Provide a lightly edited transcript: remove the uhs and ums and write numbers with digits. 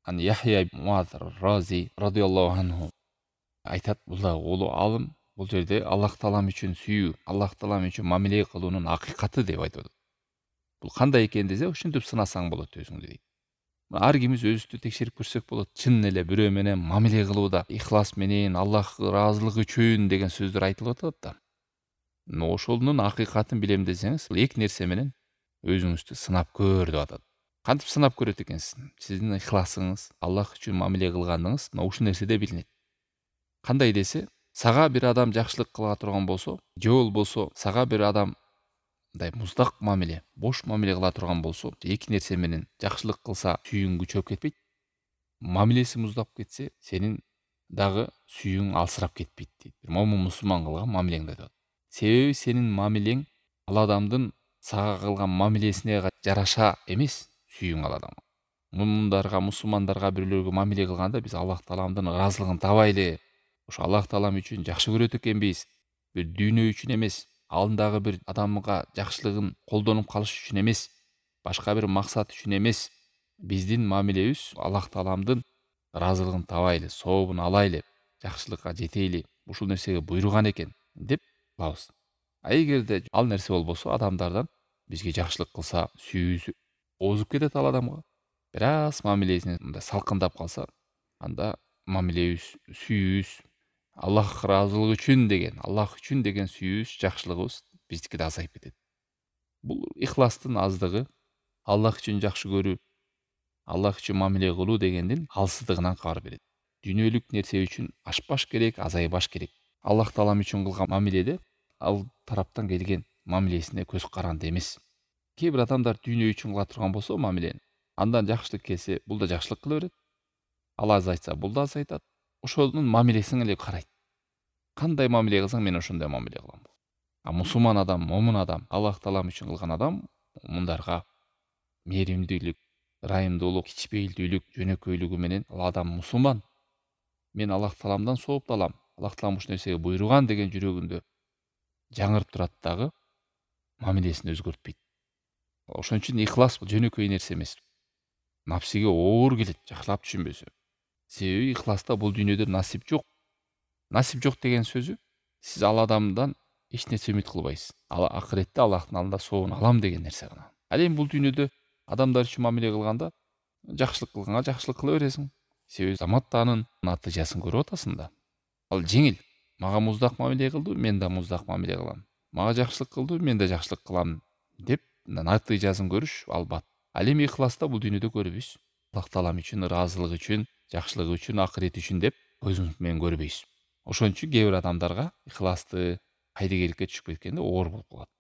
Аны Яхья Муаз Рази радиаллаху анху айтат, бул да улуу алым, бул жерде Аллах таалам үчүн сүйүү, Аллах таалам үчүн мамиле кылуунун акыйкаты деп айтып атат. Бул кандай экен десе, ушинтип сынасаң болот өзүңдү дейт. Ар кимибиз өзүбүздү текшерип көрсөк болот. Чын эле бирөө менен мамиле кылууда ихлас менен, Аллах ыраазылыгы үчүн деген сөздөр айтылып атат да. Ошонун акыйкатын билем десеңиз, бул эки нерсе менен өзүңүздү сынап көр деп атат. Кантип сынап көрөт экенсиз? Сиздин ихласыңыз, Аллах үчүн мамиле кылгандыгыңыз мына ушул нерседе билинет. Кандай десе, сага бир адам жакшылык кыла турган болсо, же болбосо сага бир адам мындай муздак мамиле, бош мамиле кыла турган болсо, эки нерсе менен жакшылык кылса сүйүүң күчөп кетпейт. Мамилеси муздап кетсе, сенин дагы сүйүүң алсырап кетпейт дейт. Бир момун мусулман кылган мамилеңди айтып атат. Себеби сенин мамилең ал адамдын сага кылган мамилесине жараша эмес, сүйүүң ал адамга. Мумундарга, мусулмандарга бирлөргө мамиле кылганда биз Аллах тааламдын ыраазылыгын табайлы, ошо Аллах таалам үчүн жакшы көрөт экенбиз. Бир дүйнө үчүн эмес, алдындагы бир адамга жакшылыгын колдонуп калыш үчүн эмес, башка бир максат үчүн эмес, биздин мамилебиз Аллах тааламдын ыраазылыгын табайлы, сообун алайлы, жакшылыкка жетейли, ушул нерсеге буйруган экен деп кылабыз. А эгерде ал нерсе болбосо, адамдардан бизге жакшылык кылса сүйүүбүз озуп кетет ал адамга. Бир аз мамилесин мындай салкындап калса, анда мамилебиз, сүйүүбүз Аллах ыраазылыгы үчүн деген, Аллах үчүн деген сүйүүбүз, жакшылыгыбыз биздикиде азайып кетет. Бул ихластын аздыгы, Аллах үчүн жакшы көрүү, Аллах үчүн мамиле кылуу дегендин алсыздыгынан кабар берет. Дүйнөлүк нерсе үчүн ашпаш керек, азайбаш керек. Аллах таалам үчүн кылган мамиледе ал тараптан келген мамилесине көз каранды эмес. Кээ бир адамдар дүйнө үчүн кыла турган болсо мамилени, андан жакшылык келсе, бул да жакшылык кыла берет. Ал азайтса, бул да азайтат. Ошонун мамилесине эле карайт. Кандай мамиле кылсаң, мен ошондой мамиле кылам. А мусулман адам, момун адам, Аллах таалам үчүн кылган адам мундарга мээримдүүлүк, ырайымдуулук, кичпейилдүүлүк, жөнөкөйлүгү менен ал адам мусулман. Мен Аллах тааламдан сооп алам. Аллах таалам ушул нерсеге буйруган деген жүрөгүндө жаңырып турат дагы, мамилесин өзгөртпөйт. Ошон үчүн ихлас бул жөнөкөй нерсе эмес. Напсиге оор келет, жакшылап түшүнбөсө. Себеби ихласта бул дүйнөдө насип жок. Насип жок деген сөзү, сиз ал адамдан эч нерсе үмүт кылбайсыз. Ал акыретте Аллахтын алдында сообун алам деген нерсе гана. Ал эми бул дүйнөдө адамдар үчүн мамиле кылганда жакшылык кылганга жакшылык кыла бересиң. Себеби замат да анын натыйжасын көрүп атасың да. Ал жеңил. Мага муздак мамиле кылды, мен да муздак мамиле кылам. Мага жакшылык кылды, мен да жакшылык кылам деп натыйжасын көрүш албат. Ал эми ихласта бул дүйнөдө көрбөйсүз. Аллах таалам үчүн, ыраазылыгы үчүн, жакшылыгы үчүн, акырети үчүн деп көзүңүз менен көрбөйсүз. Ошон үчүн кээ бир адамдарга ихласты, пайдагерликке түшүп кеткенде оор болуп калат.